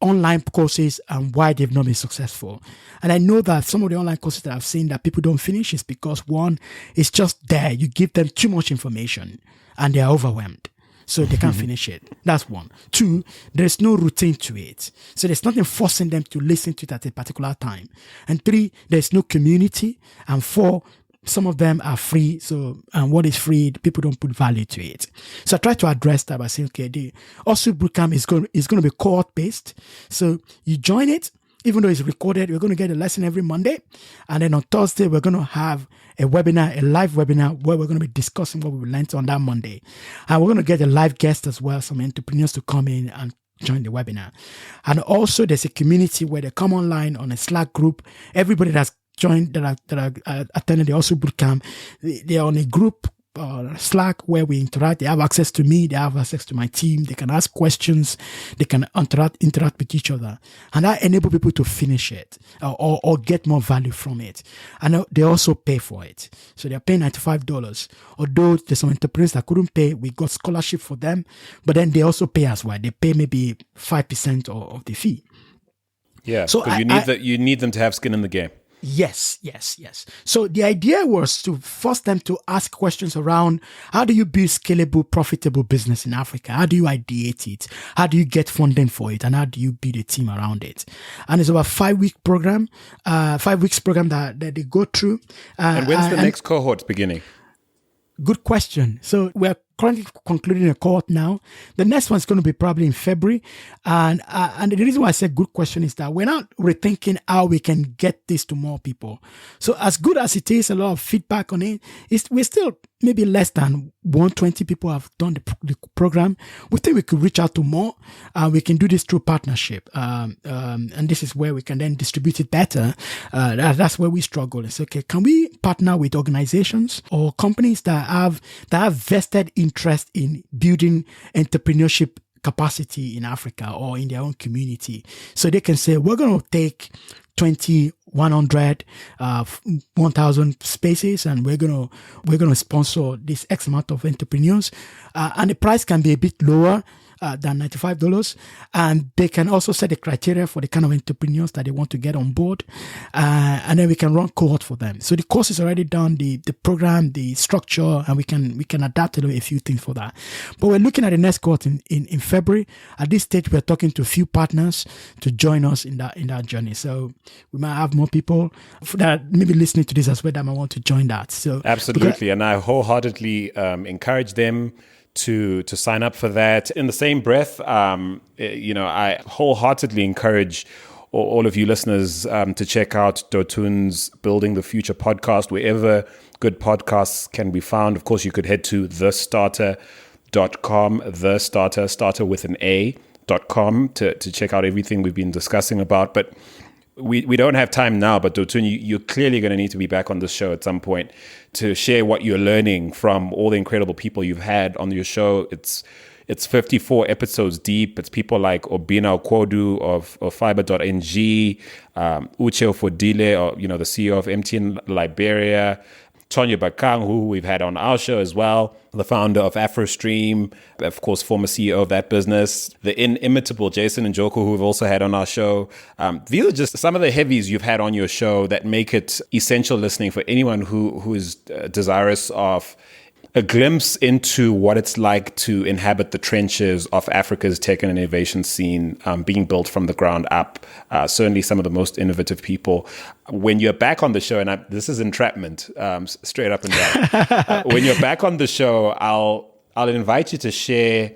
online courses and why they've not been successful. And I know that some of the online courses that I've seen that people don't finish is because, one, it's just there. You give them too much information and they're overwhelmed. So they can't finish it. That's one. Two, there's no routine to it. So there's nothing forcing them to listen to it at a particular time. And three, there's no community. And four, some of them are free. So, and what is free, people don't put value to it. So I try to address that by saying, okay, the also bootcamp is going to be cohort based. So you join it, even though it's recorded, you're going to get a lesson every Monday. And then on Thursday, we're going to have a webinar, a live webinar where we're going to be discussing what we learned on that Monday. And we're going to get a live guest as well, some entrepreneurs to come in and join the webinar. And also there's a community where they come online on a Slack group. Everybody that's joined, that attended the also bootcamp, they're on a group Slack where we interact. They have access to me, they have access to my team, they can ask questions, they can interact with each other, and that enable people to finish it or get more value from it. And they also pay for it, so they're paying $95. Although there's some entrepreneurs that couldn't pay, we got scholarship for them, but then they also pay as well. They pay maybe 5% of the fee.
Yeah, so you need them to have skin in the game.
Yes. So the idea was to force them to ask questions around how do you build scalable, profitable business in Africa? How do you ideate it? How do you get funding for it? And how do you build a team around it? And it's about 5-week program, 5 weeks program that they go through.
And when's the next cohort beginning?
Good question. So we're currently concluding a cohort now. The next one's going to be probably in February. And the reason why I said good question is that we're not rethinking how we can get this to more people. So as good as it is, a lot of feedback on it, we're still maybe less than 120 people have done the program. We think we could reach out to more. We can do this through partnership. And this is where we can then distribute it better. That's where we struggle. It's okay. Can we partner with organizations or companies that have vested interest in building entrepreneurship capacity in Africa or in their own community? So they can say, we're going to take 20, 100, 1,000 spaces, and we're gonna sponsor this X amount of entrepreneurs, and the price can be a bit lower than $95, and they can also set the criteria for the kind of entrepreneurs that they want to get on board, and then we can run cohort for them. So the course is already done, the program, the structure, and we can adapt a few things for that. But we're looking at the next cohort in February. At this stage, we're talking to a few partners to join us in that journey. So we might have more people that maybe listening to this as well that might want to join that. So
absolutely, and I wholeheartedly encourage them to sign up for that. In the same breath, I wholeheartedly encourage all of you listeners to check out Dotun's Building the Future podcast, wherever good podcasts can be found. Of course, you could head to thestarter.com, starter with an A.com to check out everything we've been discussing about. But we don't have time now, but Dotun, you're clearly going to need to be back on this show at some point to share what you're learning from all the incredible people you've had on your show. It's 54 episodes deep. It's people like Obina Okwodu of Fiber.ng, Uche Ofodile, or the CEO of MTN Liberia, Tonya Bakang, who we've had on our show as well, the founder of AfroStream, of course, former CEO of that business, the inimitable Jason Njoku, who we've also had on our show. These are just some of the heavies you've had on your show that make it essential listening for anyone who is desirous of a glimpse into what it's like to inhabit the trenches of Africa's tech and innovation scene, being built from the ground up. Certainly some of the most innovative people. When you're back on the show, and this is entrapment, straight up and down. When you're back on the show, I'll invite you to share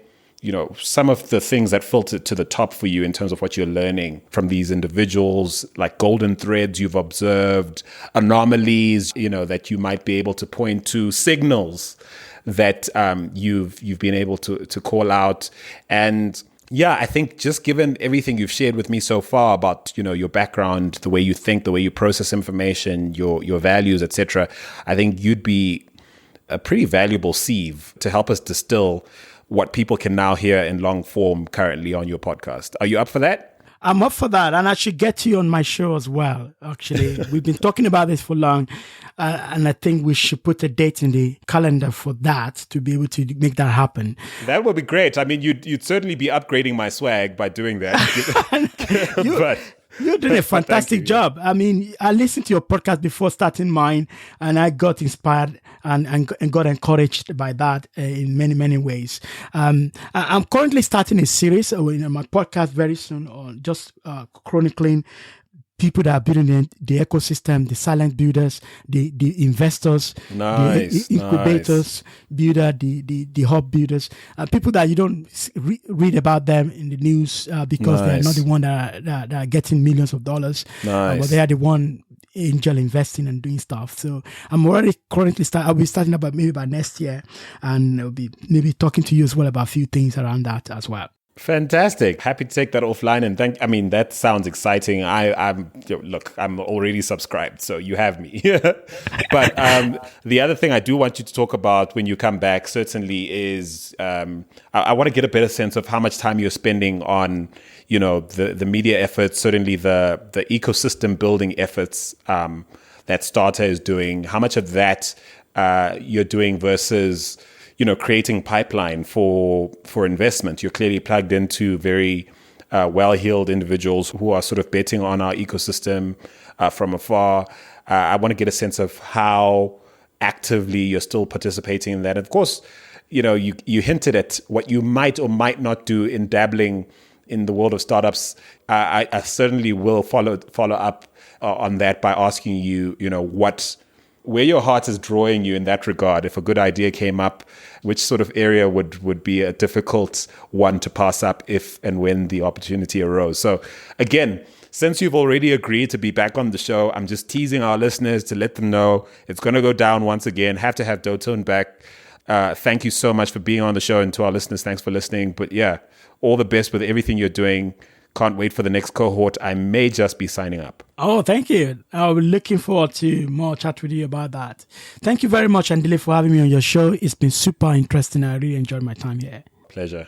some of the things that filtered to the top for you in terms of what you're learning from these individuals, like golden threads you've observed, anomalies, that you might be able to point to, signals that you've been able to call out. And Yeah, I think just given everything you've shared with me so far about, your background, the way you think, the way you process information, your values, etc., I think you'd be a pretty valuable sieve to help us distill what people can now hear in long form currently on your podcast. Are you up for that?
I'm up for that, and I should get you on my show as well. Actually, we've been talking about this for long, and I think we should put a date in the calendar for that to be able to make that happen.
That would be great. I mean, you'd certainly be upgrading my swag by doing that. But
you're doing a fantastic job. I mean, I listened to your podcast before starting mine, and I got inspired and got encouraged by that in many, many ways. I'm currently starting a series in my podcast very soon on just chronicling people that are building the ecosystem, the silent builders, the investors,
nice,
the incubators, builder, the hub builders, people that you don't read about them in the news because they're not the one that are getting millions of dollars, but they are the one angel investing and doing stuff. So I'm already currently I'll be starting about maybe by next year, and I'll be maybe talking to you as well about a few things around that as well.
Fantastic. Happy to take that offline. And that sounds exciting. I'm already subscribed, so you have me. But the other thing I do want you to talk about when you come back certainly is I want to get a better sense of how much time you're spending on, the media efforts, certainly the ecosystem building efforts that Starta is doing. How much of that you're doing versus creating pipeline for investment. You're clearly plugged into very well-heeled individuals who are sort of betting on our ecosystem from afar. I want to get a sense of how actively you're still participating in that. And of course, you hinted at what you might or might not do in dabbling in the world of startups. I certainly will follow up on that by asking you, where your heart is drawing you in that regard. If a good idea came up, which sort of area would be a difficult one to pass up if and when the opportunity arose? So again, since you've already agreed to be back on the show, I'm just teasing our listeners to let them know it's going to go down once again. Have to have Dotun back. Thank you so much for being on the show, and to our listeners, thanks for listening. But yeah, all the best with everything you're doing. Can't wait for the next cohort. I may just be signing up.
Oh, thank you. I'll be looking forward to more chat with you about that. Thank you very much, Andile, for having me on your show. It's been super interesting. I really enjoyed my time here.
Pleasure.